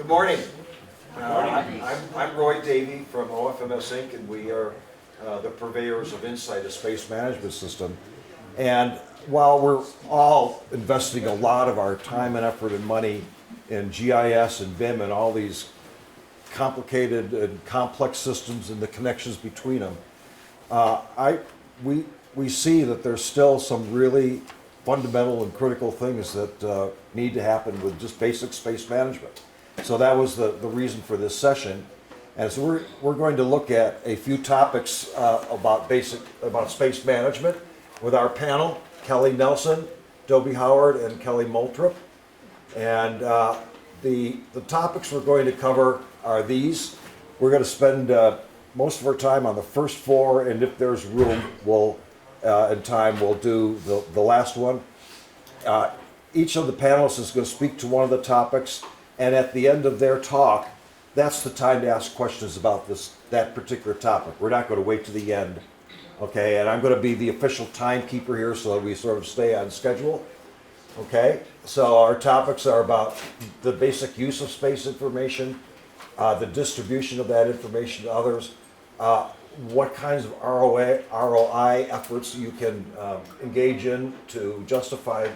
Good morning. I'm Roy Davey from OFMS Inc., and we are the purveyors of Insight, a space management system. And while we're all investing a lot of our time and effort and money in GIS and BIM and all these complicated and complex systems and the connections between them, we see that there's still some really fundamental and critical things that need to happen with just basic space management. So that was the reason for this session. And so we're going to look at a few topics about space management with our panel, Kelly Nelson, Dobie Howard, and Kelly Moultrop. And the topics we're going to cover are these. We're going to spend most of our time on the first floor, and if there's room, and time, we'll do the last one. Each of the panelists is going to speak to one of the topics, and at the end of their talk, that's the time to ask questions about that particular topic. We're not going to wait to the end, okay? And I'm going to be the official timekeeper here so that we sort of stay on schedule, okay? So our topics are about the basic use of space information, the distribution of that information to others, what kinds of ROI efforts you can engage in to justify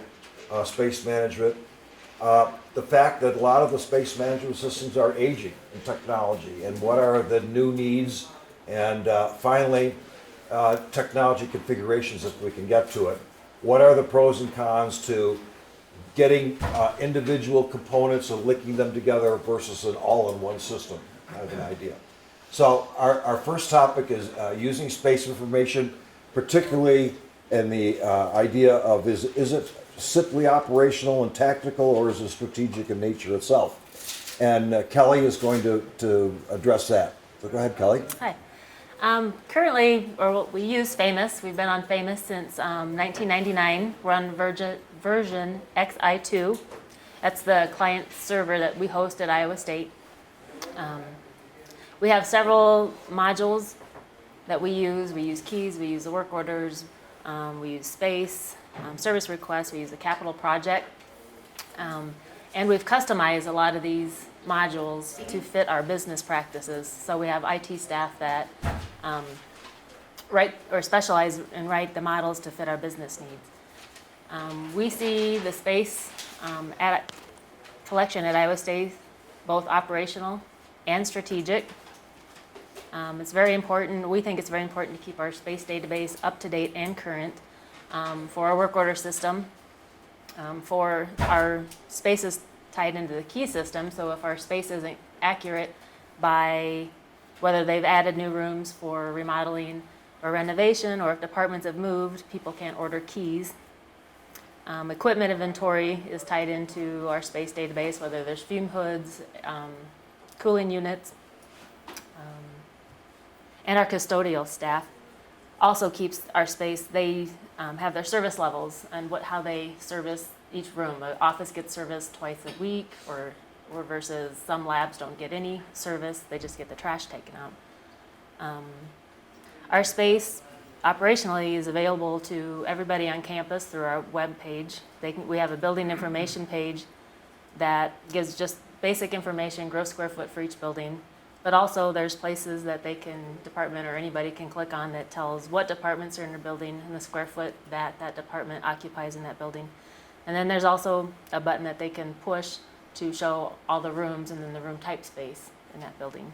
space management, the fact that a lot of the space management systems are aging in technology, and what are the new needs, and finally, technology configurations if we can get to it. What are the pros and cons to getting individual components and linking them together versus an all-in-one system, kind of an idea. So our first topic is using space information, particularly in the idea of is it simply operational and tactical, or is it strategic in nature itself? And Kelly is going to address that. So go ahead, Kelly. Hi. Currently, we use Famous. We've been on Famous since 1999. We're on version XI2. That's the client server that we host at Iowa State. We have several modules that we use. We use keys, we use the work orders, we use space, service requests, we use the capital project. And we've customized a lot of these modules to fit our business practices. So we have IT staff that write or specialize and write the models to fit our business needs. We see the space collection at Iowa State both operational and strategic. It's very important. We think it's very important to keep our space database up to date and current for our work order system. For our spaces tied into the key system, so if our space isn't accurate by whether they've added new rooms for remodeling or renovation, or if departments have moved, people can't order keys. Equipment inventory is tied into our space database, whether there's fume hoods, cooling units, and our custodial staff also keeps our space. They have their service levels and how they service each room. An office gets serviced twice a week, or versus some labs don't get any service. They just get the trash taken out. Our space operationally is available to everybody on campus through our web page. We have a building information page that gives just basic information, gross square foot for each building. But also there's places that department or anybody can click on that tells what departments are in the building and the square foot that department occupies in that building. And then there's also a button that they can push to show all the rooms and then the room type space in that building.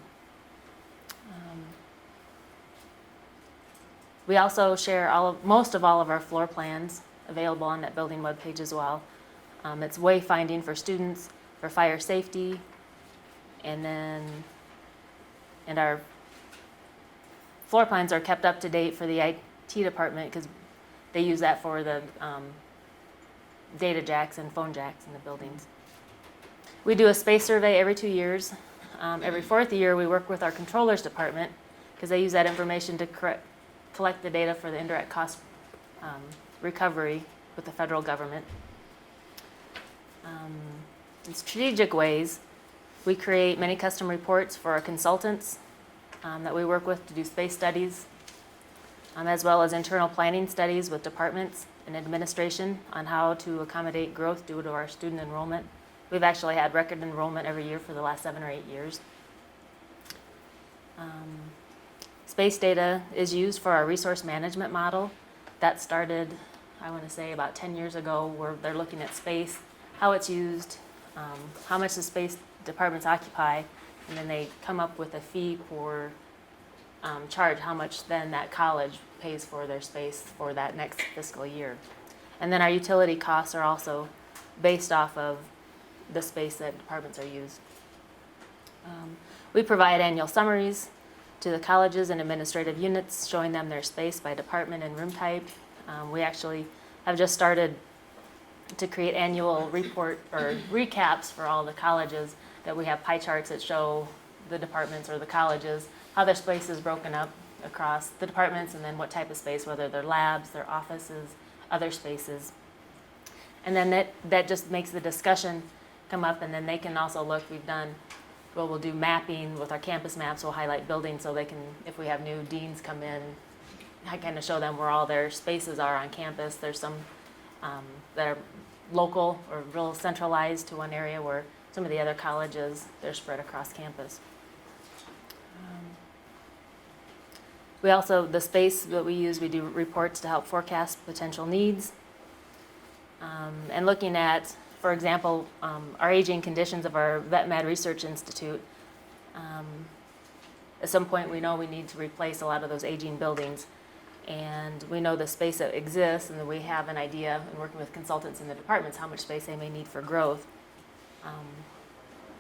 We also share most of all of our floor plans available on that building webpage as well. It's wayfinding for students, for fire safety, and our floor plans are kept up to date for the IT department because they use that for the data jacks and phone jacks in the buildings. We do a space survey every 2 years. Every fourth year we work with our controllers department because they use that information to collect the data for the indirect cost recovery with the federal government. In strategic ways, we create many custom reports for our consultants that we work with to do space studies, as well as internal planning studies with departments and administration on how to accommodate growth due to our student enrollment We've actually had record enrollment every year for the last 7 or 8 years. Space data is used for our resource management model. That started, I want to say, about 10 years ago, where they're looking at space, how it's used, how much the space departments occupy, and then they come up with a fee for charge, how much then that college pays for their space for that next fiscal year. And then our utility costs are also based off of the space that departments are used. We provide annual summaries to the colleges and administrative units, showing them their space by department and room type. We actually have just started to create annual report or recaps for all the colleges, that we have pie charts that show the departments or the colleges, how their space is broken up across the departments, and then what type of space, whether they're labs, their offices, other spaces. And then that just makes the discussion come up, and then they can also look, we'll do mapping with our campus maps. We'll highlight buildings so they can, if we have new deans come in, I kind of show them where all their spaces are on campus. There's some that are local or real centralized to one area, where some of the other colleges, they're spread across campus. We also, the space that we use, we do reports to help forecast potential needs. And looking at, for example, our aging conditions of our Vet Med Research Institute. At some point, we know we need to replace a lot of those aging buildings. And we know the space that exists, and then we have an idea, and working with consultants in the departments, how much space they may need for growth.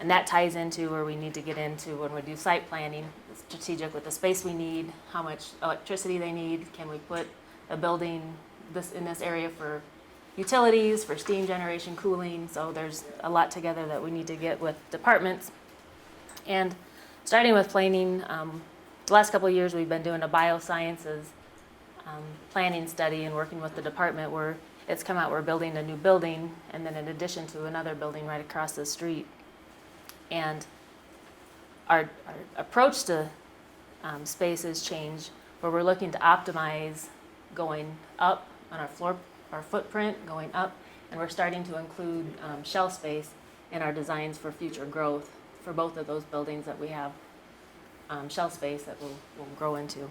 And that ties into where we need to get into when we do site planning, strategic with the space we need, how much electricity they need, can we put a building in this area for utilities, for steam generation, cooling. So there's a lot together that we need to get with departments. And starting with planning, the last couple of years we've been doing a biosciences planning study and working with the department, where it's come out we're building a new building, and then in addition to another building right across the street. And our approach to space has changed, where we're looking to optimize going up on our footprint going up, and we're starting to include shelf space in our designs for future growth for both of those buildings that we have shelf space that we'll grow into.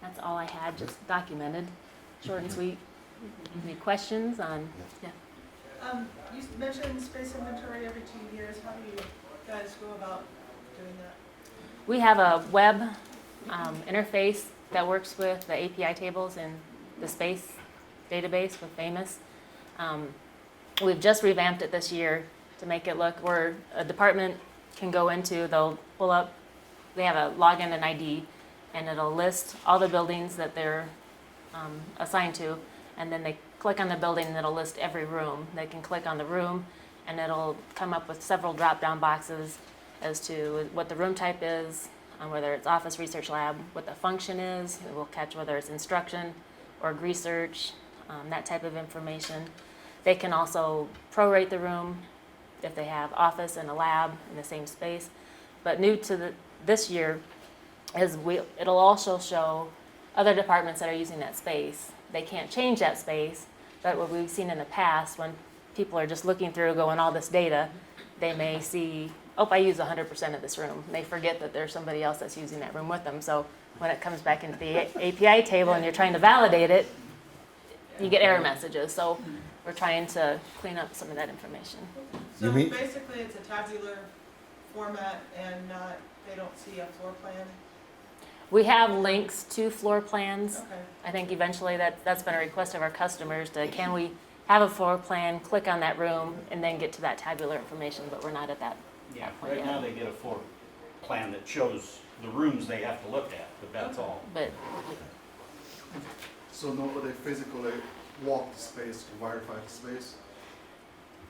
That's all I had, just documented, short and sweet. Any questions on? Yeah. You mentioned space inventory every 2 years. How do you guys go about doing that? We have a web interface that works with the API tables in the space database with Famous. We've just revamped it this year to make it look where a department can go into, they'll pull up, they have a login and ID, and it'll list all the buildings that they're assigned to, and then they click on the building and it'll list every room. They can click on the room and it'll come up with several drop-down boxes as to what the room type is, whether it's office, research lab, what the function is. It will catch whether it's instruction or research, that type of information. They can also prorate the room if they have office and a lab in the same space. But new to this year is it'll also show other departments that are using that space. They can't change that space, but what we've seen in the past, when people are just looking through, going all this data, they may see, I use 100% of this room. And they forget that there's somebody else that's using that room with them. So when it comes back into the API table and you're trying to validate it, you get error messages. So we're trying to clean up some of that information. So basically it's a tabular format and they don't see a floor plan? We have links to floor plans. Okay. I think eventually that's been a request of our customers can we have a floor plan, click on that room, and then get to that tabular information, but we're not at that point right yet. now they get a floor plan that shows the rooms they have to look at, but that's all. But So nobody physically walk the space to verify the space?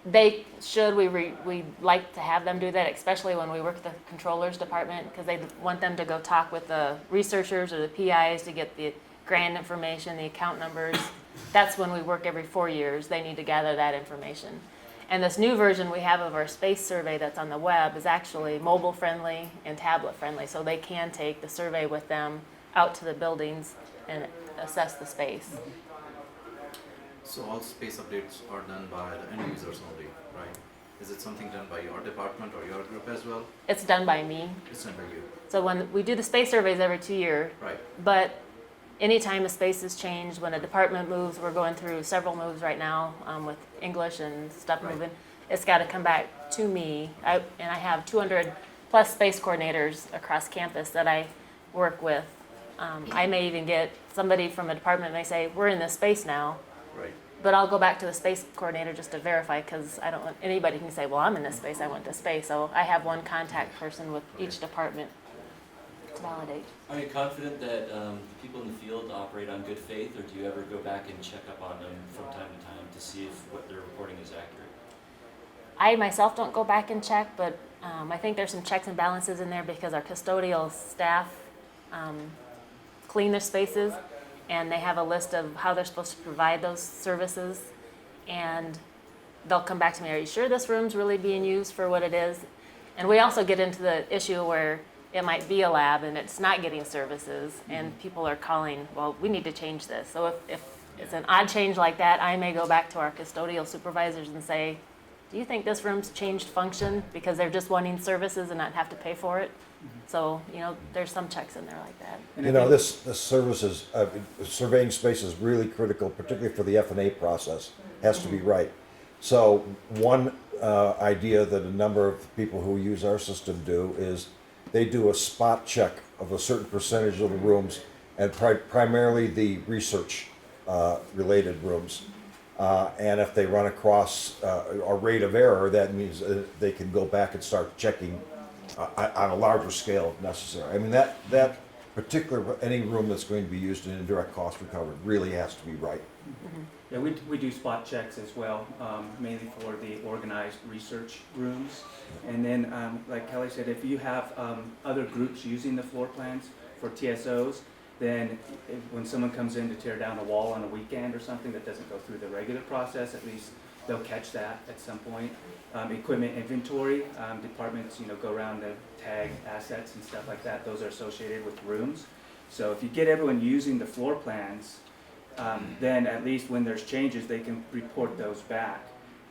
they should, we like to have them do that, especially when we work with the controllers department, because they want them to go talk with the researchers or the PIs to get the grant information, the account numbers. That's when we work every 4 years. They need to gather that information. And this new version we have of our space survey that's on the web is actually mobile friendly and tablet friendly, so they can take the survey with them out to the buildings and assess the space. So all space updates are done by the end users only, right? Is it something done by your department or your group as well? It's done by me. It's done by you, So when we do the space surveys every 2 years, right? but anytime a space is changed, when a department moves, we're going through several moves right now with English and stuff Right. moving. It's got to come back to me. And I have 200 plus space coordinators across campus that I work with. I may even get somebody from a department may say, we're in this space now, Right. but I'll go back to the space coordinator just to verify because I don't want anybody can say, well, I'm in this space, I went to space. So I have one contact person with each department to validate. Are you confident that the people in the field operate on good faith, or do you ever go back and check up on them from time to time to see if what they're reporting is accurate? I myself don't go back and check, but I think there's some checks and balances in there because our custodial staff clean their spaces and they have a list of how they're supposed to provide those services. And they'll come back to me, are you sure this room's really being used for what it is? And we also get into the issue where it might be a lab and it's not getting services and people are calling, well, we need to change this. So if it's an odd change like that, I may go back to our custodial supervisors and say, do you think this room's changed function because they're just wanting services and not have to pay for it? So, there's some checks in there like that. This services, surveying space is really critical, particularly for the F&A process. Has to be right. So one idea that a number of people who use our system do is they do a spot check of a certain percentage of the rooms, and primarily the research related rooms. And if they run across a rate of error, that means they can go back and start checking on a larger scale if necessary. I mean, that particular, any room that's going to be used in indirect cost recovery really has to be right. Yeah, we do spot checks as well, mainly for the organized research rooms. And then, like Kelly said, if you have other groups using the floor plans for TSOs, then when someone comes in to tear down a wall on a weekend or something that doesn't go through the regular process, at least they'll catch that at some point. Equipment inventory, departments, go around and tag assets and stuff like that. Those are associated with rooms. So if you get everyone using the floor plans, then at least when there's changes, they can report those back.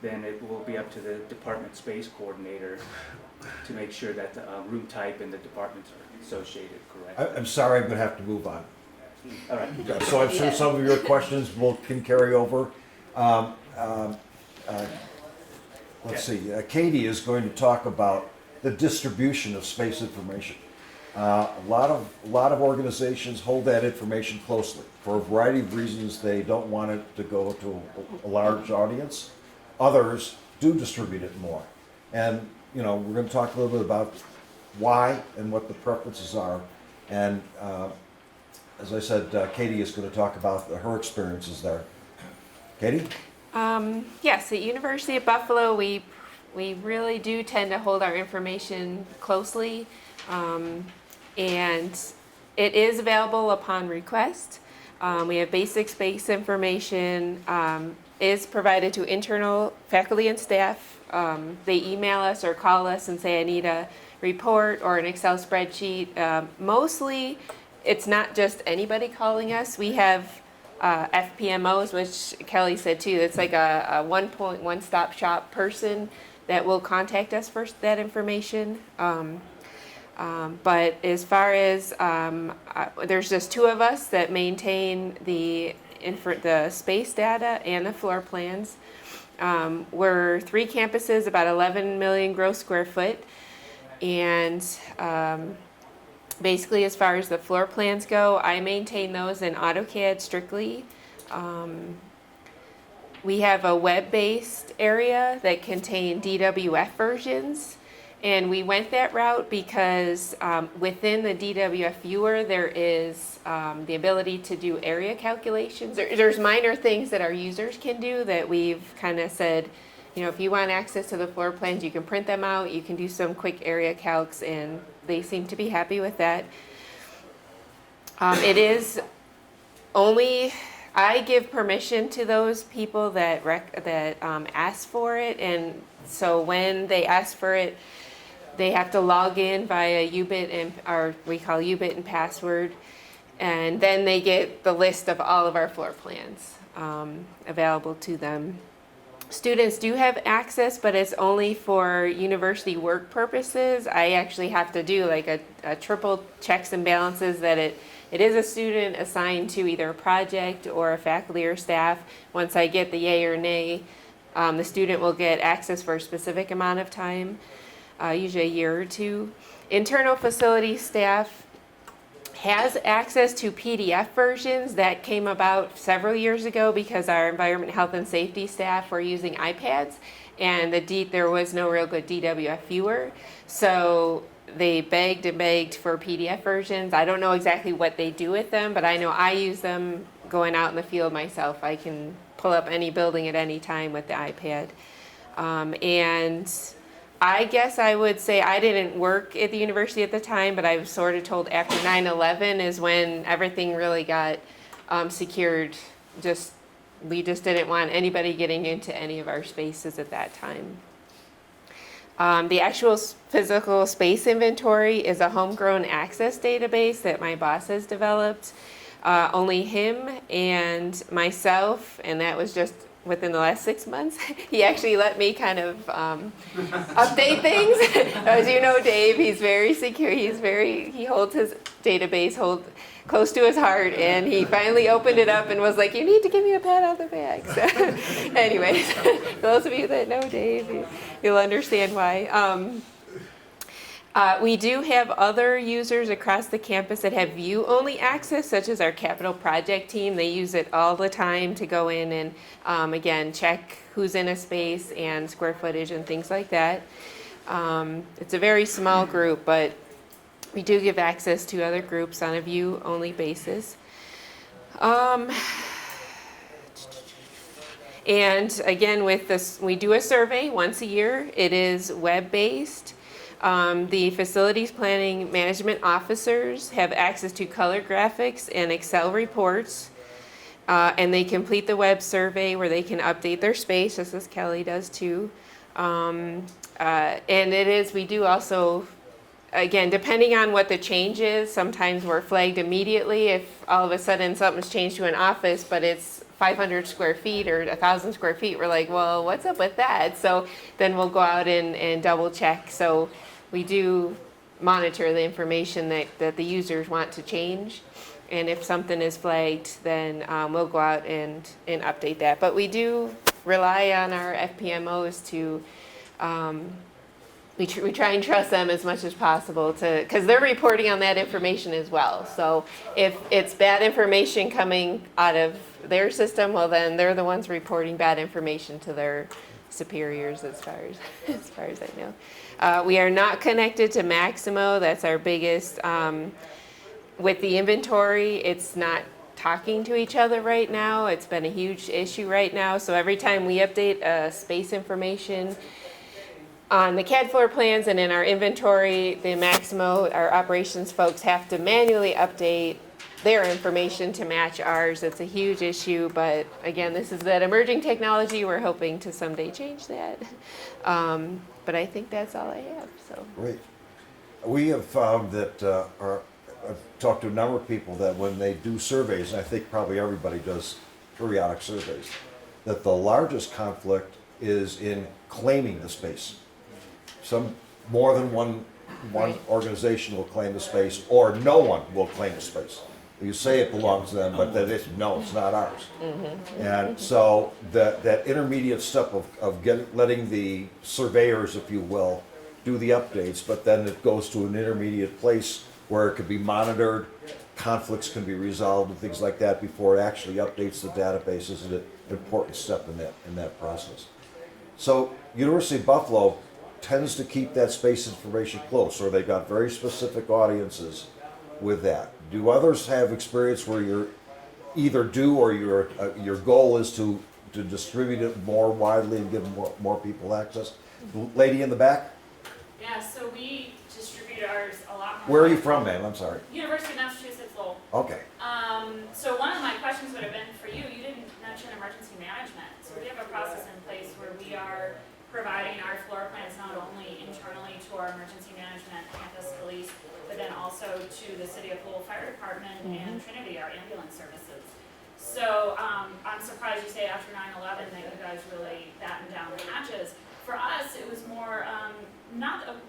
Then it will be up to the department space coordinator to make sure that the room type and the departments are associated correctly. I'm sorry, I'm going to have to move on. All right. So I'm sure some of your questions can carry over. Let's see, Katie is going to talk about the distribution of space information. A lot of organizations hold that information closely. For a variety of reasons, they don't want it to go to a large audience. Others do distribute it more. And, we're going to talk a little bit about why and what the preferences are. And as I said, Katie is going to talk about her experiences there. Katie? Yes, at University of Buffalo, we really do tend to hold our information closely, and it is available upon request. We have basic space information is provided to internal faculty and staff. They email us or call us and say, I need a report or an Excel spreadsheet. Mostly, it's not just anybody calling us. We have FPMOs, which Kelly said too. It's like a one-stop shop person that will contact us for that information. But as far as there's just two of us that maintain the space data and the floor plans. We're 3 campuses, about 11 million gross square foot, and basically, as far as the floor plans go, I maintain those in AutoCAD strictly. We have a web-based area that contain DWF versions, and we went that route because within the DWF viewer, there is the ability to do area calculations. There's minor things that our users can do that we've kind of said, if you want access to the floor plans, you can print them out, you can do some quick area calcs, and they seem to be happy with that. It is only, I give permission to those people that ask for it, and so when they ask for it, they have to log in via UBIT or we call UBIT and password, And then they get the list of all of our floor plans available to them. Students do have access, but it's only for university work purposes. I actually have to do like a triple checks and balances that it is a student assigned to either a project or a faculty or staff. Once I get the yay or nay, the student will get access for a specific amount of time, usually a year or two. Internal facility staff has access to PDF versions that came about several years ago because our environment, health, and safety staff were using iPads, and there was no real good DWF viewer. So they begged and begged for PDF versions. I don't know exactly what they do with them, but I know I use them going out in the field myself. I can pull up any building at any time with the iPad. And I guess I would say I didn't work at the university at the time, but I was sort of told after 9/11 is when everything really got secured. We just didn't want anybody getting into any of our spaces at that time. The actual physical space inventory is a homegrown access database that my boss has developed. Only him and myself, and that was just within the last 6 months. He actually let me kind of update things. As you know, Dave, he's very secure. He holds his database close to his heart, and he finally opened it up and was like, "You need to give me a pat on the back." So, anyways, those of you that know Dave, you'll understand why. We do have other users across the campus that have view-only access, such as our capital project team. They use it all the time to go in and, again, check who's in a space and square footage and things like that. It's a very small group, but we do give access to other groups on a view-only basis. And again, with this, we do a survey once a year. It is web-based. The facilities planning management officers have access to color graphics and Excel reports, and they complete the web survey where they can update their space, just as Kelly does too. And we do also, again, depending on what the change is, sometimes we're flagged immediately if all of a sudden something's changed to an office, but it's 500 square feet or 1,000 square feet. We're like, well, what's up with that? So then we'll go out and double check. So we do monitor the information that the users want to change. And if something is flagged, then we'll go out and update that. But we do rely on our FPMOs to, we try and trust them as much as possible because they're reporting on that information as well. So if it's bad information coming out of their system, well then they're the ones reporting bad information to their superiors as far as I know. We are not connected to Maximo. That's our biggest, with the inventory, it's not talking to each other right now. It's been a huge issue right now. So every time we update space information on the CAD floor plans and in our inventory, the Maximo, our operations folks have to manually update their information to match ours. It's a huge issue, but again, this is that emerging technology. We're hoping to someday change that. But I think that's all I have, so. Great. We have found that, I've talked to a number of people that when they do surveys, and I think probably everybody does periodic surveys, that the largest conflict is in claiming the space. More than one organization will claim the space, or no one will claim the space. You say it belongs to them, but that is, no, it's not ours. Mm-hmm. And so that intermediate step of letting the surveyors, if you will, do the updates, but then it goes to an intermediate place where it could be monitored, conflicts can be resolved and things like that before it actually updates the database is an important step in that process. So University of Buffalo tends to keep that space information close, or they've got very specific audiences with that. Do others have experience where you're either do or your goal is to distribute it more widely and give more people access? Lady in the back? Yeah, so we distribute ours a lot more. Where are you from, ma'am? I'm sorry. University of Massachusetts Lowell. Okay. So one of my questions would have been for you. You didn't mention emergency management. So we have a process in place where we are providing our floor plans not only internally to our emergency management, campus police, but then also to the City of Lowell Fire Department and Trinity, our ambulance services. So I'm surprised you say after 9/11 that you guys really battened down the hatches. For us, it was more,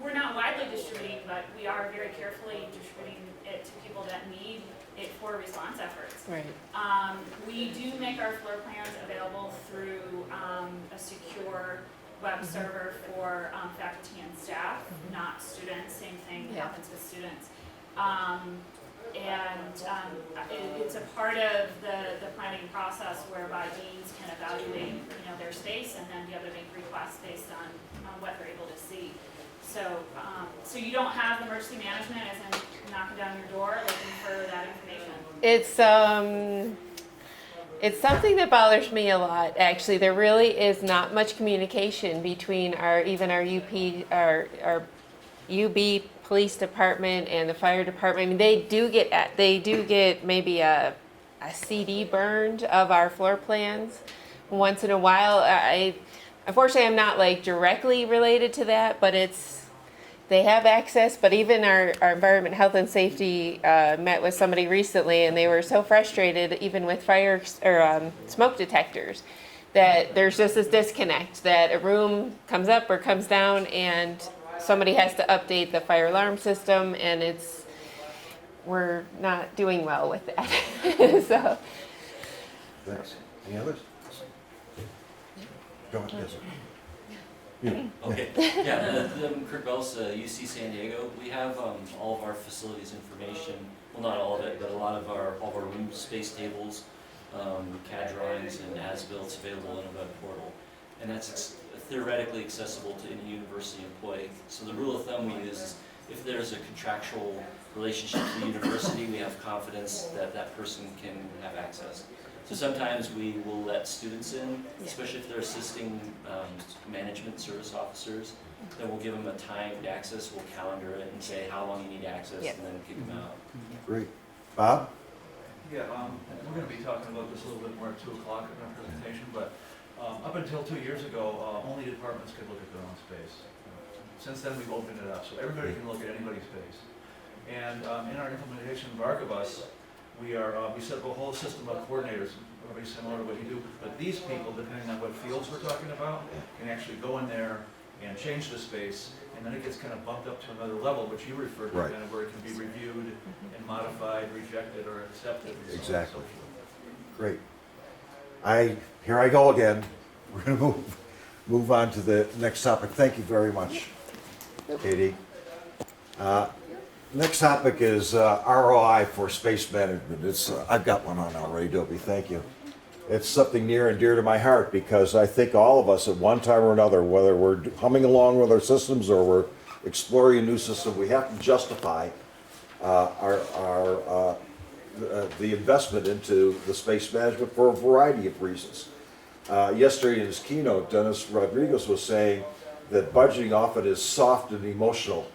we're not widely distributing, but we are very carefully distributing it to people that need it for response efforts. Right. We do make our floor plans available through a secure web server for faculty and staff, not students. Same thing Yeah. happens with students. It's a part of the planning process whereby deans can evaluate, their space and then be able to make requests based on what they're able to see. So you don't have the emergency management as in knocking down your door looking for that information? It's something that bothers me a lot. Actually, there really is not much communication between our UB police department and the fire department. I mean, they do get maybe a CD burned of our floor plans once in a while. Unfortunately, I'm not like directly related to that, but they have access. But even our environment, health and safety met with somebody recently, and they were so frustrated, even with fire or smoke detectors, that there's just this disconnect that a room comes up or comes down, and somebody has to update the fire alarm system, and we're not doing well with that. So. Thanks. Any others? Go ahead, yes, sir. You. Okay, yeah, Kirk Bells, UC San Diego. We have all of our facilities information, well, not all of it, but all of our room space tables, CAD drawings and as-built available in a web portal. And that's theoretically accessible to any university employee. So the rule of thumb we use is if there's a contractual relationship to the university, we have confidence that that person can have access. So sometimes we will let students in, especially if they're assisting management service officers. Then we'll give them a timed access, we'll calendar it and say how long you need access, and then kick them out. Great. Bob? Yeah, we're going to be talking about this a little bit more at 2 o'clock in our presentation, but up until 2 years ago, only departments could look at their own space. Since then, we've opened it up, so everybody can look at anybody's space. And in our implementation of Archibus, we set up a whole system of coordinators, very similar to what you do, but these people, depending on what fields we're talking about, can actually go in there and change the space, and then it gets kind of bumped up to another level, which you referred to, Right. kind of where it can be reviewed and modified, rejected, or accepted. and so on and so Exactly. forth. Great. Here I go again. We're going to move on to the next topic. Thank you very much, Katie. Next topic is ROI for space management. I've got one on already, Dobie. Thank you. It's something near and dear to my heart because I think all of us at one time or another, whether we're humming along with our systems or we're exploring a new system, we have to justify the investment into the space management for a variety of reasons. Yesterday in his keynote, Dennis Rodriguez was saying that budgeting often is soft and emotional,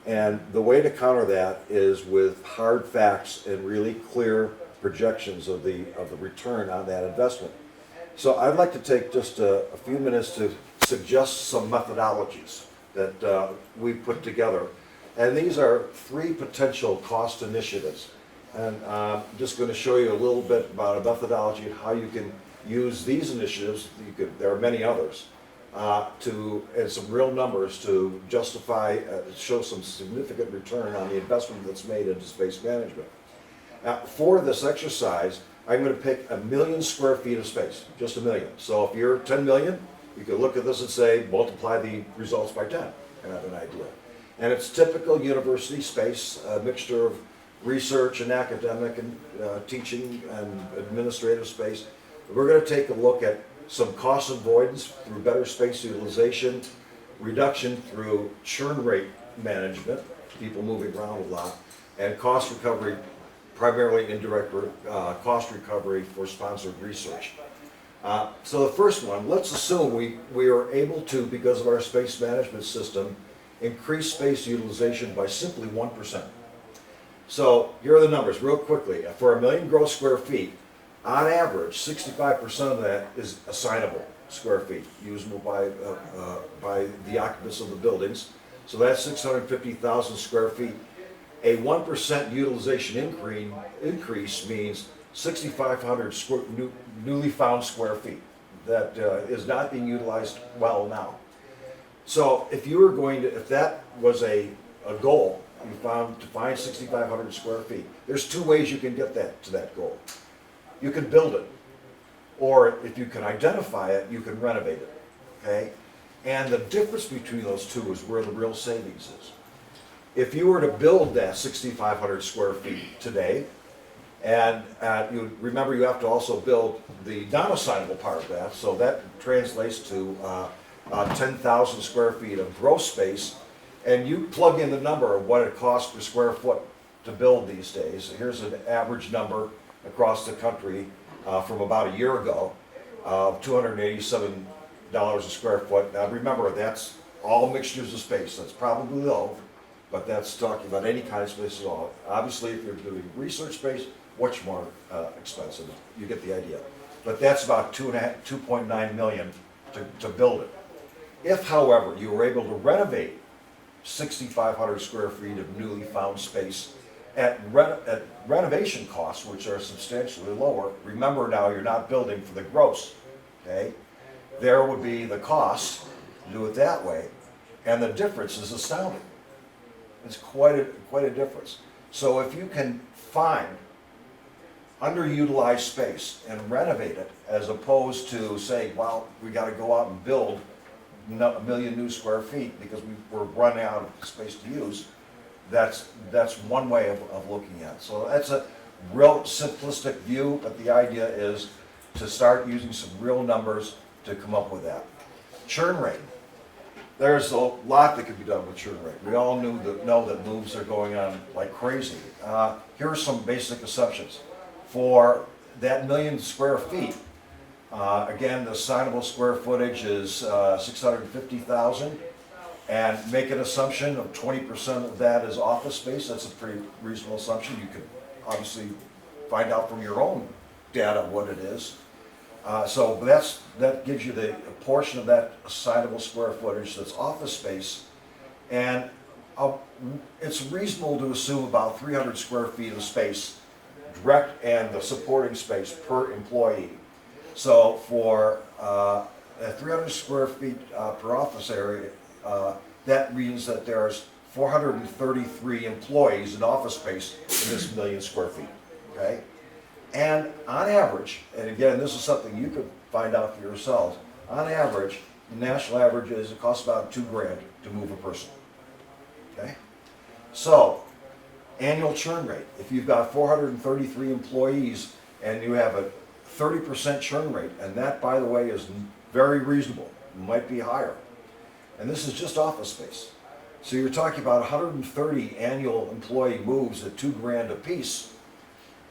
and the way to counter that is with hard facts and really clear projections of the return on that investment. So I'd like to take just a few minutes to suggest some methodologies that we put together. And these are 3 potential cost initiatives. And I'm just going to show you a little bit about a methodology and how you can use these initiatives. There are many others. And some real numbers to justify, show some significant return on the investment that's made into space management. Now, for this exercise, I'm going to pick 1 million square feet of space, just 1 million. So if you're 10 million, you can look at this and say, multiply the results by 10, and have an idea. And it's typical university space, a mixture of research and academic and teaching and administrative space. We're going to take a look at some cost avoidance through better space utilization, reduction through churn rate management, people moving around a lot, and cost recovery, primarily indirect cost recovery for sponsored research. So the first one, let's assume we are able to, because of our space management system, increase space utilization by simply 1%. So here are the numbers real quickly. For 1 million gross square feet, On average, 65% of that is assignable square feet, usable by the occupants of the buildings. So that's 650,000 square feet. A 1% utilization increase means 6,500 newly found square feet that is not being utilized well now. So if you were going to, if that was a goal, you found to find 6,500 square feet, there's two ways you can get that to that goal. You can build it, or if you can identify it, you can renovate it, okay? And the difference between those two is where the real savings is. If you were to build that 6,500 square feet today, and you remember you have to also build the non-assignable part of that, so that translates to 10,000 square feet of gross space, and you plug in the number of what it costs per square foot to build these days. Here's an average number across the country from about a year ago of $287 a square foot. Now remember, that's all mixtures of space. That's probably low, but that's talking about any kind of space at all. Obviously, if you're doing research space, much more expensive. You get the idea. But that's about 2.9 million to build it. If, however, you were able to renovate 6,500 square feet of newly found space at renovation costs, which are substantially lower, remember now you're not building for the gross, okay? There would be the cost to do it that way, and the difference is astounding. It's quite a difference. So if you can find underutilized space and renovate it, as opposed to say, well, we got to go out and build a million new square feet because we're running out of space to use, that's one way of looking at it. So that's a real simplistic view, but the idea is to start using some real numbers to come up with that. Churn rate. There's a lot that could be done with churn rate. We all know that moves are going on like crazy. Here are some basic assumptions. For that million square feet, again, the assignable square footage is 650,000, and make an assumption of 20% of that is office space. That's a pretty reasonable assumption. You could obviously find out from your own data what it is. So that gives you the portion of that assignable square footage that's office space, and it's reasonable to assume about 300 square feet of space, direct and the supporting space per employee. So for 300 square feet per office area, that means that there's 433 employees in office space in this million square feet, okay? And on average, and again, this is something you could find out for yourselves, on average, the national average is it costs about $2,000 to move a person, okay? So, annual churn rate, if you've got 433 employees and you have a 30% churn rate, and that, by the way, is very reasonable, it might be higher, and this is just office space. So you're talking about 130 annual employee moves at $2,000 a piece.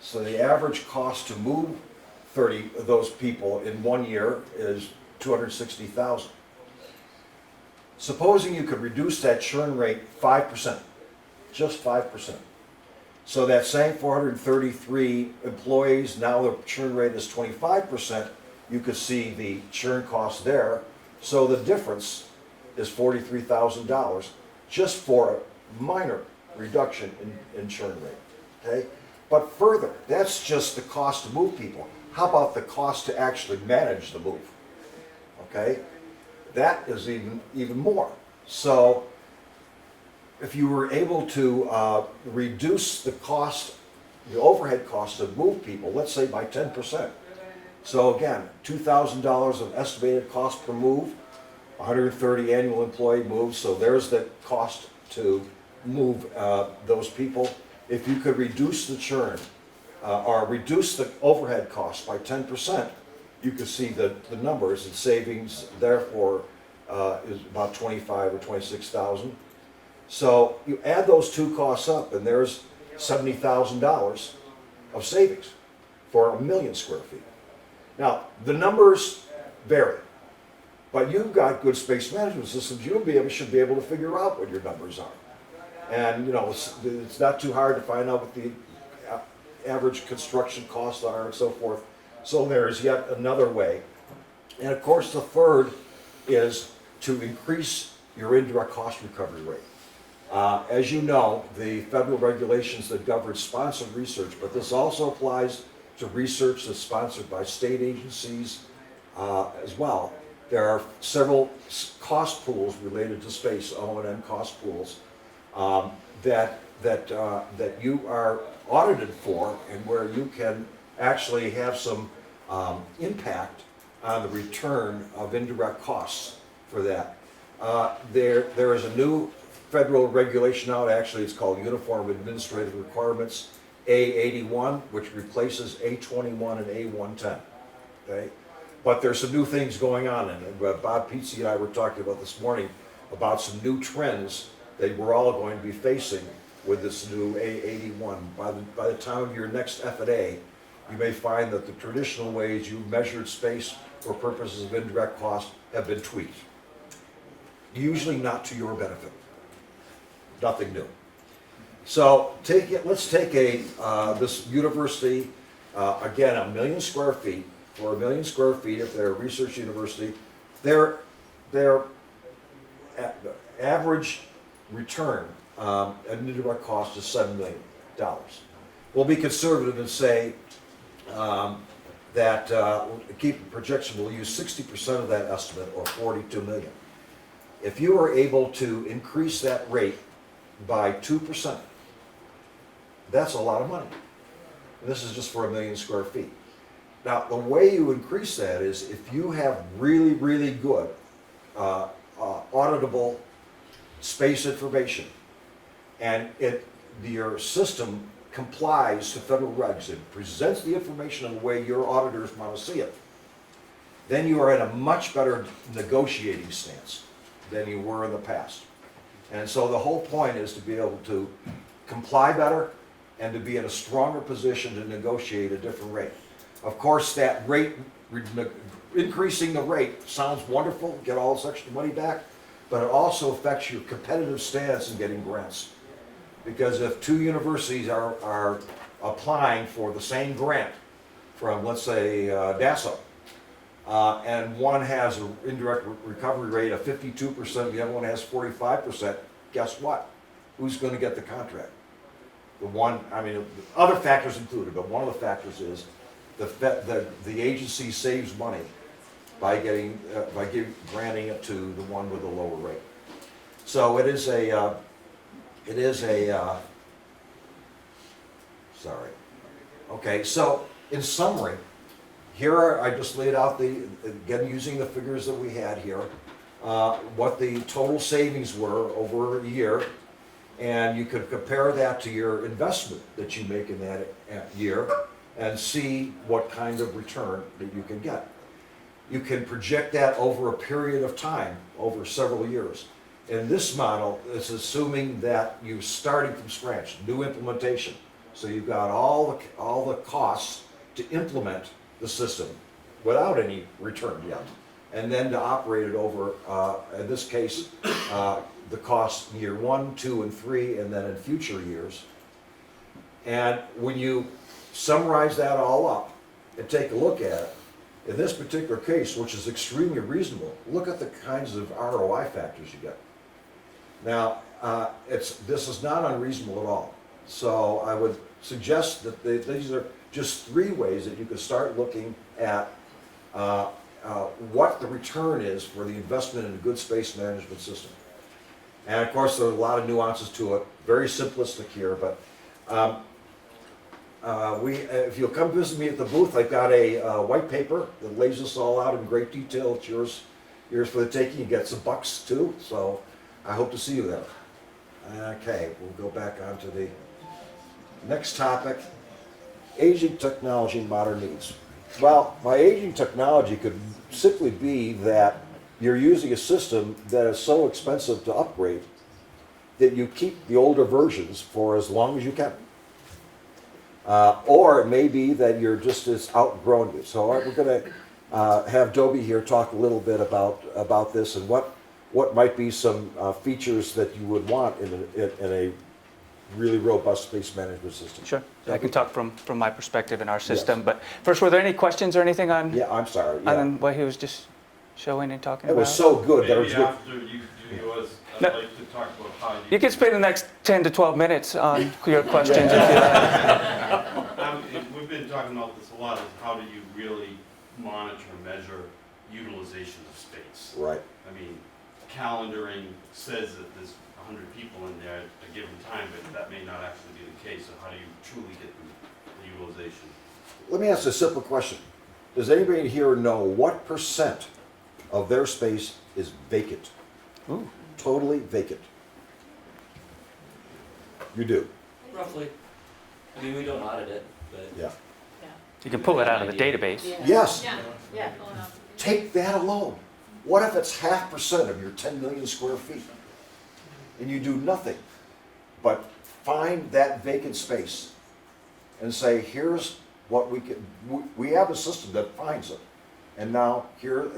So the average cost to move 30 of those people in 1 year is $260,000. Supposing you could reduce that churn rate 5%, just 5%. So that same 433 employees, now the churn rate is 25%, you could see the churn cost there. So the difference is $43,000 just for a minor reduction in churn rate, okay? But further, that's just the cost to move people. How about the cost to actually manage the move? Okay, that is even more. So if you were able to reduce the cost, the overhead cost to move people, let's say by 10%. So again, $2,000 of estimated cost per move, 130 annual employee moves, so there's the cost to move those people. If you could reduce the churn or reduce the overhead cost by 10%, you could see the numbers and savings, therefore, is about 25 or 26,000. So you add those two costs up and there's $70,000 of savings for a million square feet. Now, the numbers vary, but you've got good space management systems. Should be able to figure out what your numbers are. And you know, it's not too hard to find out what the average construction costs are and so forth. So there's yet another way. And of course, the third is to increase your indirect cost recovery rate. As you know, the federal regulations that govern sponsored research, but this also applies to research that's sponsored by state agencies as well. There are several cost pools related to space, O&M cost pools, that you are audited for, and where you can actually have some impact on the return of indirect costs for that. There is a new federal regulation out, actually it's called Uniform Administrative Requirements A81, which replaces A21 and A110, okay? But there's some new things going on, and Bob Pizzi and I were talking about this morning about some new trends that we're all going to be facing with this new A81. By the time of your next FTA, you may find that the traditional ways you measured space for purposes of indirect cost have been tweaked. Usually not to your benefit. Nothing new. So let's take this university, again, 1 million square feet. For 1 million square feet, if they're a research university, their average return at indirect cost is $7 million. We'll be conservative and say that keep the projection, we'll use 60% of that estimate, or 42 million. If you are able to increase that rate by 2%, that's a lot of money. And this is just for 1 million square feet. Now, the way you increase that is if you have really, really good auditable space information, and your system complies to federal regs and presents the information in the way your auditors want to see it, then you are in a much better negotiating stance than you were in the past. And so the whole point is to be able to comply better and to be in a stronger position to negotiate a different rate. Of course, that rate, increasing the rate sounds wonderful, get all this extra money back, but it also affects your competitive stance in getting grants. Because if two universities are applying for the same grant from, let's say, NASA, and one has an indirect recovery rate of 52%, the other one has 45%, guess what? Who's going to get the contract? The one, I mean, other factors included, but one of the factors is the agency saves money by granting it to the one with a lower rate. So it is a sorry. Okay, so in summary, I just laid out again, using the figures that we had here, what the total savings were over a year, and you could compare that to your investment that you make in that year and see what kind of return that you can get. You can project that over a period of time, over several years. In this model, it's assuming that you're starting from scratch, new implementation. So you've got all the costs to implement the system without any return yet. And then to operate it over, in this case, the cost in year 1, 2, and 3, and then in future years. And when you summarize that all up and take a look at it, in this particular case, which is extremely reasonable, look at the kinds of ROI factors you get. Now, this is not unreasonable at all. So I would suggest that these are just 3 ways that you could start looking at what the return is for the investment in a good space management system. And of course, there are a lot of nuances to it, very simplistic here, but if you'll come visit me at the booth, I've got a white paper that lays this all out in great detail. It's yours for the taking. You get some bucks too, so I hope to see you there. Okay, we'll go back on to the next topic, aging technology and modern needs. Well, by aging technology could simply be that you're using a system that is so expensive to upgrade that you keep the older versions for as long as you can. Or it may be that you're just as outgrown it. So we're going to have Dobie here talk a little bit about this and what might be some features that you would want in a really robust space management system. Sure. I can talk from my perspective in our system. But first, were there any questions or anything on, Yeah, I'm sorry, yeah. on what he was just showing and talking It about? was so good that it was Maybe good. after you do yours, I'd No. like to talk about how You can spend the next 10 to 12 minutes on your questions if you like. We've been talking about this a lot, is how do you really monitor and measure utilization of space? Right. I mean, calendaring says that there's 100 people in there at a given time, but that may not actually be the case, so how do you truly get the utilization? Let me ask a simple question. Does anybody here know what % of their space is vacant? Ooh. Totally vacant. You do, Roughly. I mean, we don't audit it, but. yeah. You can pull it out of the database. Yes, Yeah. take that alone. What if it's 0.5% of your 10 million square feet? And you do nothing but find that vacant space and say, here's what we can, we have a system that finds it. And now here,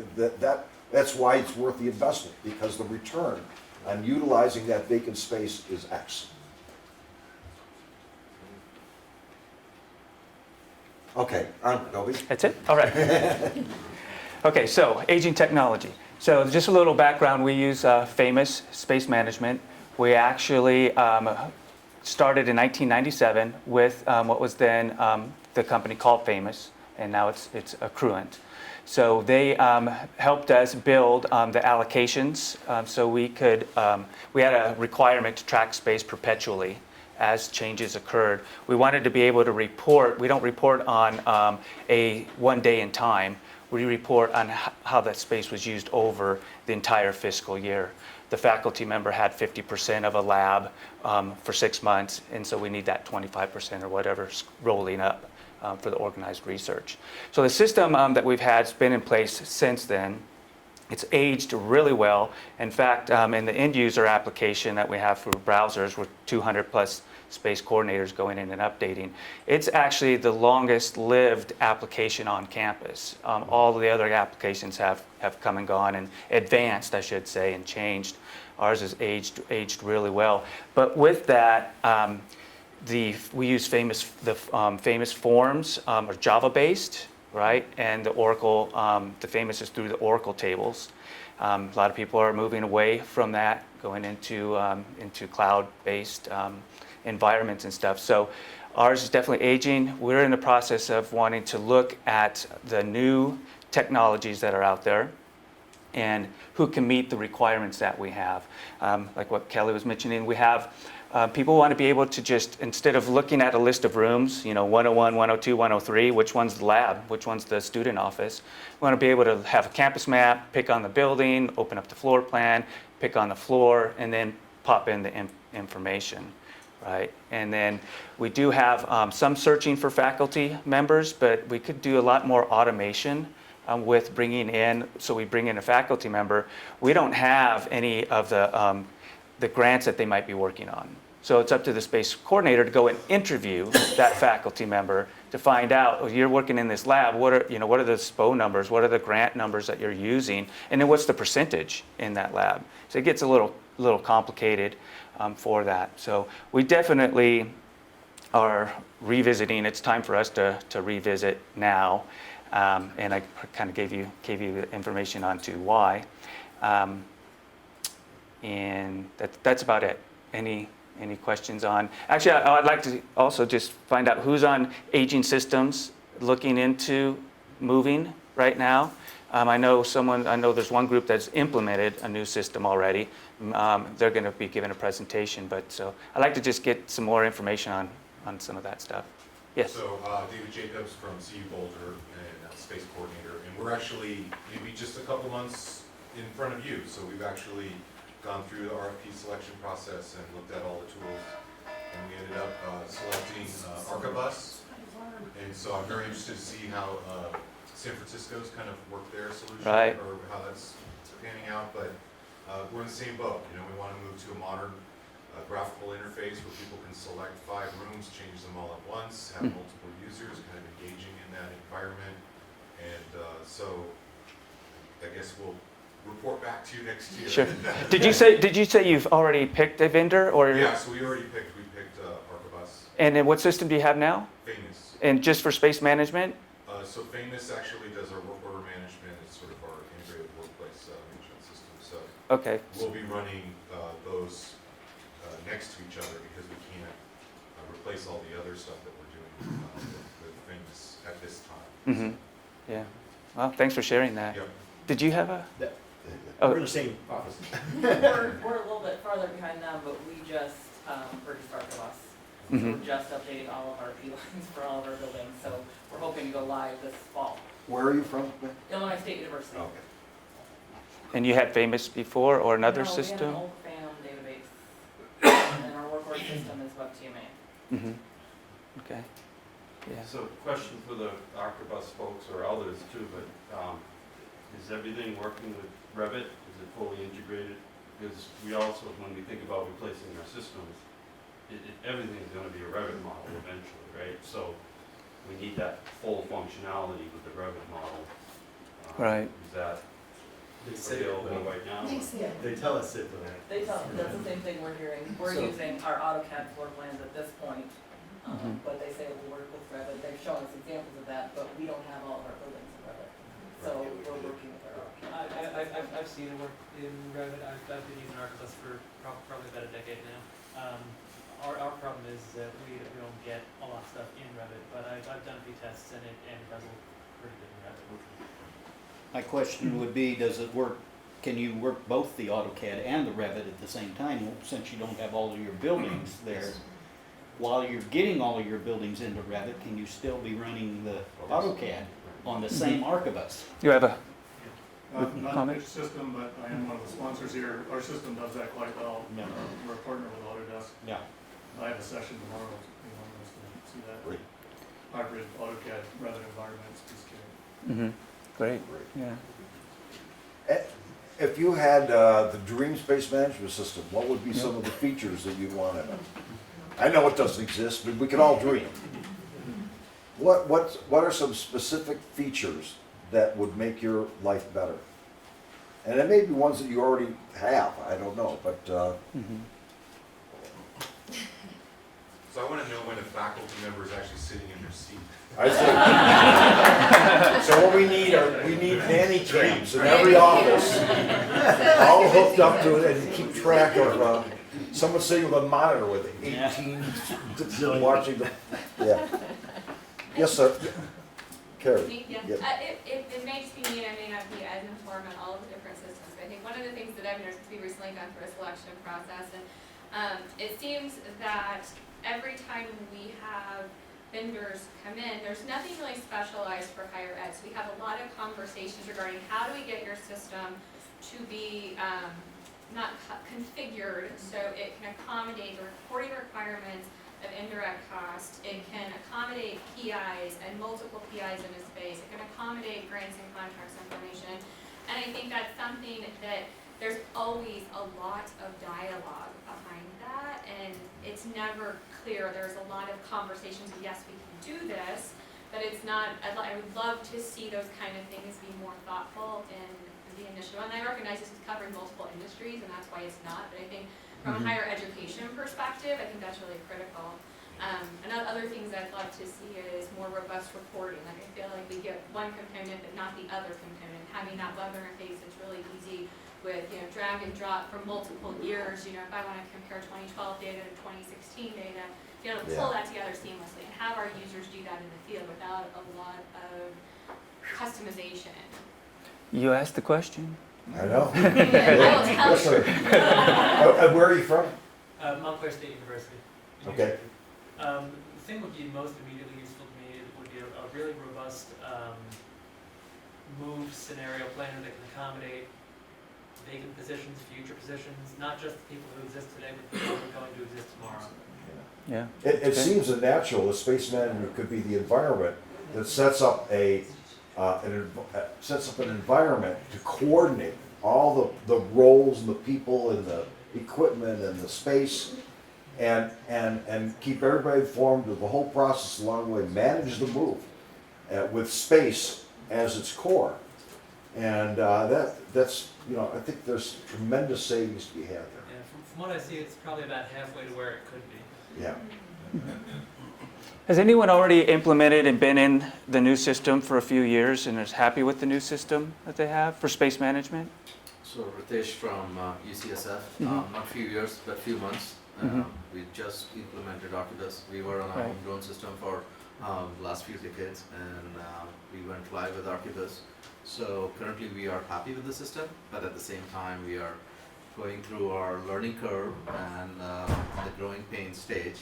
that's why it's worth the investment, because the return on utilizing that vacant space is X. Okay, Dobie. That's it? All right. Okay, so aging technology. So just a little background, we use Famous Space Management. We actually started in 1997 with what was then the company called Famous, and now it's Accruent. So they helped us build the allocations so we could, we had a requirement to track space perpetually as changes occurred. We wanted to be able to report. We don't report on a one day in time. We report on how that space was used over the entire fiscal year. The faculty member had 50% of a lab for 6 months, and so we need that 25% or whatever rolling up for the organized research. So the system that we've had has been in place since then. It's aged really well. In fact, in the end user application that we have for browsers with 200 plus space coordinators going in and updating, it's actually the longest lived application on campus. All the other applications have come and gone and advanced, I should say, and changed. Ours is aged really well. But with that, we use Famous Forms are Java based, right? And the Oracle, the Famous is through the Oracle tables. A lot of people are moving away from that, going into cloud-based environments and stuff. So ours is definitely aging. We're in the process of wanting to look at the new technologies that are out there and who can meet the requirements that we have. Like what Kelly was mentioning, we have people want to be able to just, instead of looking at a list of rooms, 101, 102, 103, which one's the lab, which one's the student office, we want to be able to have a campus map, pick on the building, open up the floor plan, pick on the floor, and then pop in the information, right? And then we do have some searching for faculty members, but we could do a lot more automation with bringing in, so we bring in a faculty member. We don't have any of the grants that they might be working on. So it's up to the space coordinator to go and interview that faculty member to find out, oh, you're working in this lab, what are the SPO numbers, what are the grant numbers that you're using, and then what's the percentage in that lab? So it gets a little complicated for that. So we definitely are revisiting. It's time for us to revisit now, and I kind of gave you the information on to why. And that's about it. Any questions on? Actually, I'd like to also just find out who's on aging systems, looking into moving right now. I know there's one group that's implemented a new system already. They're going to be giving a presentation, but so I'd like to just get some more information on some of that stuff. Yes. So David Jacobs from CU Boulder and Space Coordinator, and we're actually maybe just a couple months in front of you. So we've actually gone through the RFP selection process and looked at all the tools, and we ended up selecting Archibus. And so I'm very interested to see how San Francisco's kind of worked their solution, right, or how that's panning out. But we're in the same boat. We want to move to a modern graphical interface where people can select 5 rooms, change them all at once, have multiple users kind of engaging in that environment. And so I guess we'll report back to you next year. Sure. Did you say you've already picked a vendor, or? Yeah, so we picked Archibus. And then what system do you have now? Famous. And just for space management? So Famous actually does our work order management. It's sort of our integrated workplace management system. So Okay. we'll be running those next to each other because we can't replace all the other stuff that we're doing with Famous at this time. Mm-hmm. Yeah. Well, thanks for sharing that. Yep. Did you have a? We're in the same office. We're a little bit farther behind them, but we just purchased Archibus. So Mhm. we're just updating all of our P lines for all of our buildings, so we're hoping to go live this fall. Where are you from? Illinois State University. Okay. And you had Famous before or another No, system? we have an old FAM database, and our work order system is WebTMA. Mm-hmm. Okay. Yeah. So question for the Archibus folks or others too, but is everything working with Revit? Is it fully integrated? Because we also, when we think about replacing our systems, everything's gonna be a Revit model eventually, right? So we need that full functionality with the Revit model. Right. Is that available right now? They tell us it, but. They tell us, that's the same thing we're hearing. We're So- using our AutoCAD floor plans at this point, Mhm. but they say we'll work with Revit. They've shown us examples of that, but we don't have all of our buildings in Revit. So we're working with our AutoCAD. I've seen it work in Revit. I've been using Archibus for probably about a decade now. Our problem is that we don't get a lot of stuff in Revit, but I've done a few tests and it does look pretty good in Revit. My question would be, does it work, can you work both the AutoCAD and the Revit at the same time, since you don't have all of your buildings there? While you're getting all of your buildings into Revit, can you still be running the AutoCAD on the same Archibus? You have a Not comment? a system, but I am one of the sponsors here. Our system does that quite well. Yeah. We're a partner with Autodesk. Yeah. I have a session tomorrow, if anyone wants to see that. Great. Hybrid AutoCAD rather than environments, just kidding. Mm-hmm. Great. Yeah. If you had the dream space management system, what would be some of the features that you'd want in it? I know it doesn't exist, but we can all dream. What are some specific features that would make your life better? And it may be ones that you already have, I don't know, but Mm-hmm. So I want to know when a faculty member is actually sitting in their seat. I think. So what we need nanny cams in every office, all hooked up to it, and keep track of someone sitting with a monitor with 18 watching the. Yeah. Yes, sir. Carrie. Yeah. Yeah. It makes me, I may not be as informed on all of the different systems, but I think one of the things that I've noticed, we recently gone through a selection process, and it seems that every time we have vendors come in, there's nothing really specialized for higher ed. So we have a lot of conversations regarding how do we get your system to be not configured so it can accommodate the reporting requirements of indirect cost. It can accommodate PIs and multiple PIs in a space. It can accommodate grants and contracts information. And I think that's something that there's always a lot of dialogue behind that, and it's never clear. There's a lot of conversations, yes, we can do this, but it's not, I would love to see those kind of things be more thoughtful in the initiative. And I recognize this is covering multiple industries, and that's why it's not, but I think from a higher education perspective, I think that's really critical. And other things I'd love to see is more robust reporting. Like I feel like we get one component but not the other component. Having that web interface is really easy with, drag and drop from multiple years. If I want to compare 2012 data to 2016 data, be able to pull that together seamlessly and have our users do that in the field without a lot of customization. You asked the question. I know. I will tell Yes, sir. Where are you from? Montclair State University. in New Okay. Jersey. The thing would be most immediately useful to me would be a really robust move scenario planner that can accommodate vacant positions, future positions, not just the people who exist today, but people who are going to exist tomorrow. Yeah. It seems a natural that space management could be the environment that sets up an environment to coordinate all the roles and the people and the equipment and the space, and keep everybody informed of the whole process along the way. Manage the move with space as its core. And that's, you know, I think there's tremendous savings to be had there. Yeah, from what I see, it's probably about halfway to where it could be. Yeah. Has anyone already implemented and been in the new system for a few years and is happy with the new system that they have for space management? So Ritesh from UCSF, not few years, but few months. We just implemented Archibus. We were on a Right. homegrown system for last few decades, and we went live with Archibus. So currently we are happy with the system, but at the same time we are going through our learning curve and the growing pain stage.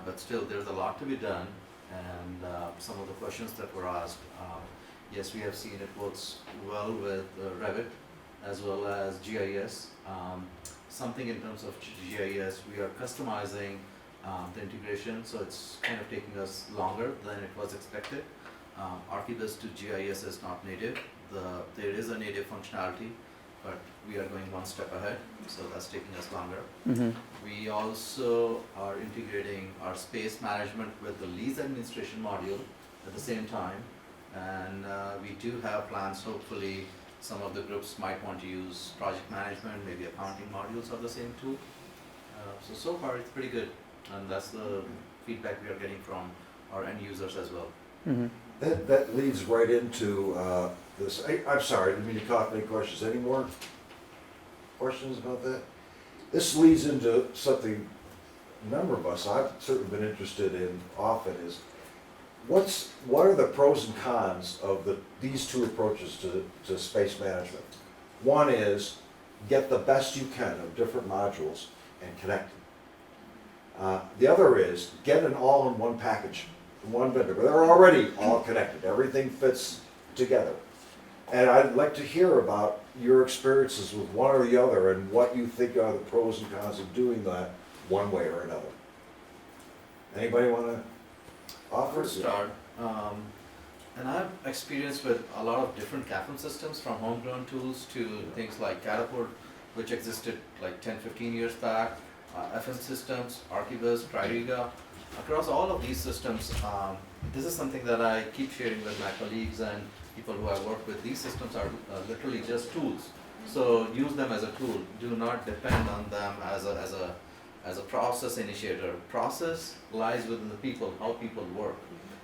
But still there's a lot to be done, and some of the questions that were asked, yes, we have seen it works well with Revit as well as GIS. Something in terms of GIS, we are customizing the integration, so it's kind of taking us longer than it was expected. Archibus to GIS is not native. There is a native functionality, but we are going one step ahead, so that's taking us longer. We also are integrating our space management with the lease administration module at the same time, and we do have plans. Hopefully some of the groups might want to use project management, maybe accounting modules of the same tool. So far it's pretty good, and that's the feedback we are getting from our end users as well. That leads right into this. I'm sorry, I didn't mean to cut any questions. Any more questions about that? This leads into something a number of us, I've certainly been interested in often, is what are the pros and cons of these two approaches to space management? One is get the best you can of different modules and connect them. The other is get an all-in-one package from one vendor, but they're already all connected. Everything fits together. And I'd like to hear about your experiences with one or the other and what you think are the pros and cons of doing that one way or another. Anybody want to offer? I'll start. And I've experienced with a lot of different CAFM systems, from homegrown tools to things like Catapult, which existed like 10, 15 years back, FN systems, Archibus, Tririga. Across all of these systems, this is something that I keep sharing with my colleagues and people who I work with. These systems are literally just tools. So use them as a tool. Do not depend on them as a process initiator. Process lies within the people, how people work.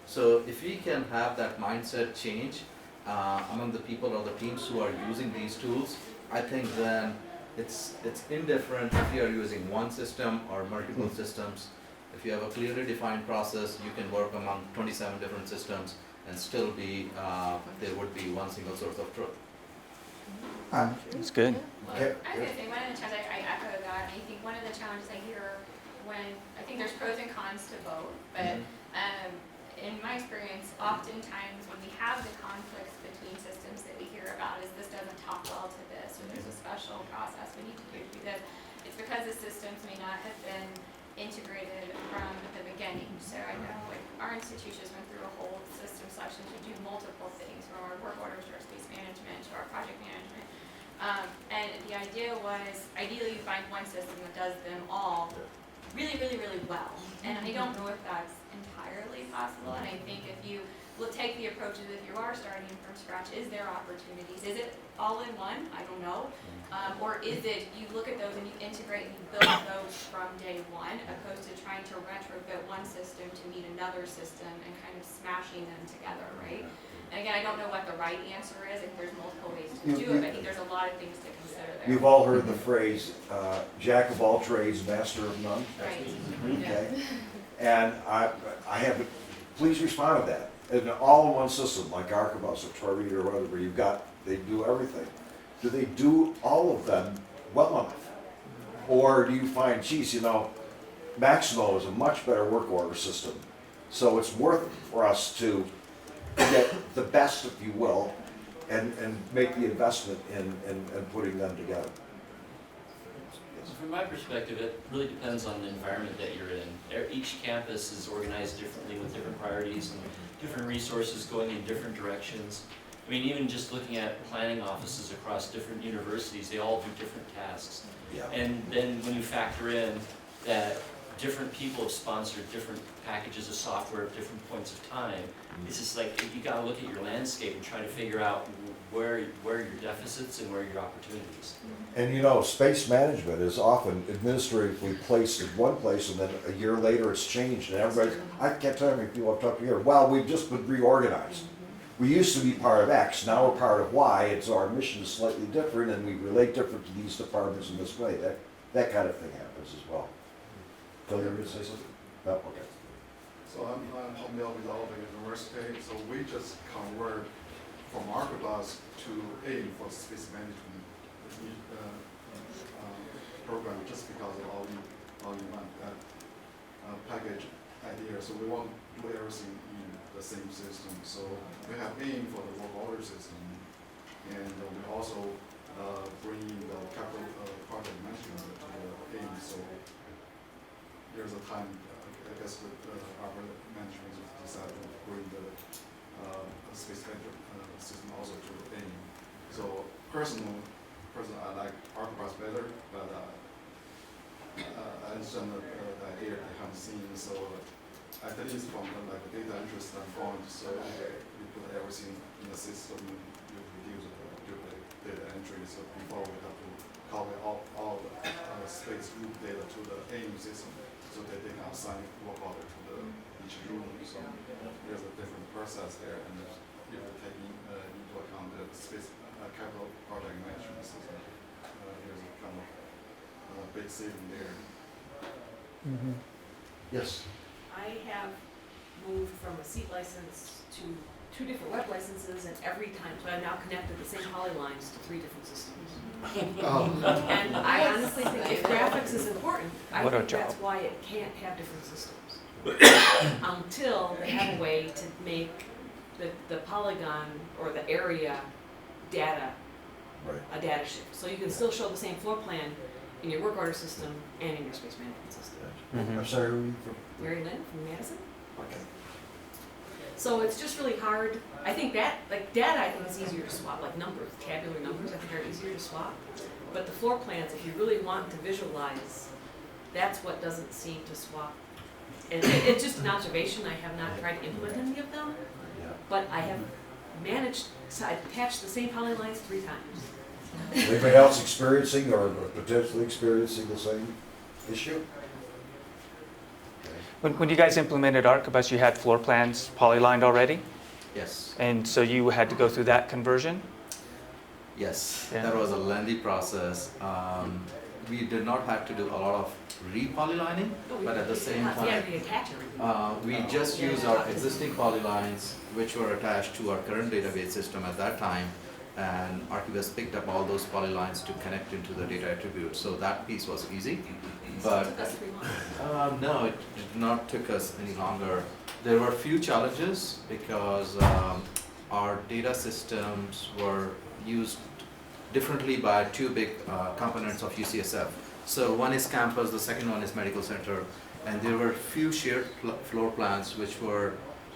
So if we can have that mindset change among the people or the teams who are using these tools, I think then it's indifferent if you are using one system or multiple systems. If you have a clearly defined process, you can work among 27 different systems and still be, there would be one single source of truth. That's good. Well, I was gonna say, one of the challenges, I echo that, and I think one of the challenges I hear when, I think there's pros and cons to both, but in my experience, oftentimes when we have the conflicts between systems that we hear about is this doesn't talk well to this, or there's a special process we need to do because it's because the systems may not have been integrated from the beginning. So I know like our institutions went through a whole system selection to do multiple things, from our work orders to our space management to our project management. And the idea was ideally you find one system that does them all really, really, really well. And I don't know if that's entirely possible. And I think if you will take the approach of if you are starting from scratch, is there opportunities? Is it all in one? I don't know. Or is it you look at those and you integrate and you build those from day one, opposed to trying to retrofit one system to meet another system and kind of smashing them together, right? And again, I don't know what the right answer is. If there's multiple ways to do it, I think there's a lot of things to consider there. You've all heard the phrase, jack of all trades, master of none. Right. Okay. And I have, please respond to that. In an all-in-one system like Archibus or Tririga or whatever, you've got, they do everything. Do they do all of them well enough? Or do you find, geez, you know, Maximo is a much better work order system. So it's worth it for us to get the best, if you will, and make the investment in putting them together. From my perspective, it really depends on the environment that you're in. Each campus is organized differently with different priorities and different resources going in different directions. I mean, even just looking at planning offices across different universities, they all do different tasks. Yeah. And then when you factor in that different people have sponsored different packages of software at different points of time, it's just like you gotta look at your landscape and try to figure out where your deficits and where your opportunities. And you know, space management is often administratively placed in one place, and then a year later it's changed, and everybody, I can't tell you how many people I've talked to here, well, we've just been reorganized. We used to be part of X, now we're part of Y, and so our mission is slightly different, and we relate different to these departments in this way. That kind of thing happens as well. Phil, you were going to say something? No, okay. So I'm familiar with all the university, so we just convert from Archibus to AIM for space management program just because of all in one package idea. So we want to do everything in the same system. So we have AIM for the work order system, and we also bring the capital project management to the AIM. So there's a time, I guess, with our management decided to bring the space management system also to AIM. So personally, I like Archibus better, but I understand the idea behind the scenes. So at least from the data entry standpoint, so we put everything in the system, you reduce the data entry. So before we have to copy all the space group data to the AIM system, so that they can assign work order to each room. So there's a different process there, and you're taking into account the space capital project management system. There's a kind of big saving there. Yes. I have moved from a seat license to 2 different web licenses, and every time, so I now connected the same polylines to 3 different systems. And I honestly think if graphics is important, I think that's why it can't have different systems. Until they have a way to make the polygon or the area data a data shift. So you can still show the same floor plan in your work order system and in your space management system. I'm sorry, who are you from? Mary Lynn from Madison. Okay. So it's just really hard. I think that, like data, I think is easier to swap, like numbers, tabular numbers, I think are easier to swap. But the floor plans, if you really want to visualize, that's what doesn't seem to swap. And it's just an observation. I have not tried to implement any of them, but I have managed to attach the same polylines 3 times. Anybody else experiencing or potentially experiencing the same issue? When you guys implemented Archibus, you had floor plans polylined already? Yes. And so you had to go through that conversion? Yes, Yeah. that was a lengthy process. We did not have to do a lot of re-polylining, but at the same time, we just used our existing polylines, which were attached to our current database system at that time, and Archibus picked up all those polylines to connect into the data attribute. So that piece was easy. But no, it did not took us any longer. There were a few challenges because our data systems were used differently by 2 big components of UCSF. So one is campus, the second one is medical center, and there were few shared floor plans which were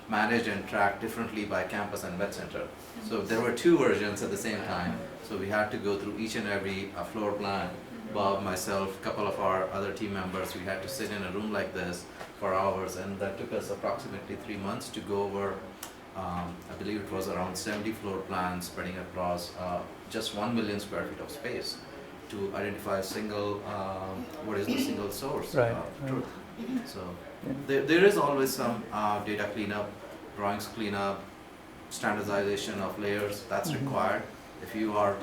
managed and tracked differently by campus and med center. So there were 2 versions at the same time. So we had to go through each and every floor plan. Bob, myself, a couple of our other team members, we had to sit in a room like this for hours, and that took us approximately 3 months to go over, I believe it was around 70 floor plans spreading across just 1 million square feet of space to identify a single, what is the single source truth. So there is always some data cleanup, drawings cleanup, standardization of layers that's required if you are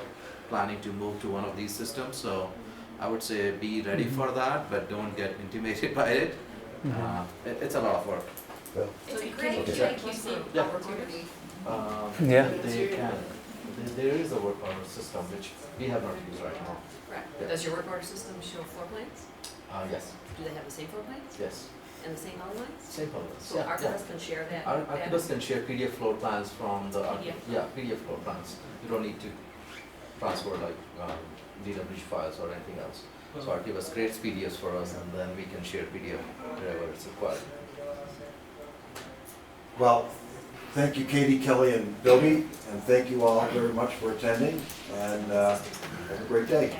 planning to move to one of these systems. So I would say be ready for that, but don't get intimidated by it. It's a lot of work. It's a great QC opportunity. They can. There is a work order system which we have not used right now. Correct. Yeah. Does your work order system show floor plans? Yes. Do they have the same floor plans? Yes. And the same polylines? Same polylines. So Archibus can share that? Archibus can share PDF floor plans from the PDF? PDF floor plans. You don't need to transfer like DWG files or anything else. So Archibus creates PDFs for us, and then we can share PDF wherever it's required. Well, thank you, Katie, Kelly, and Bilby, and thank you all very much for attending, and have a great day.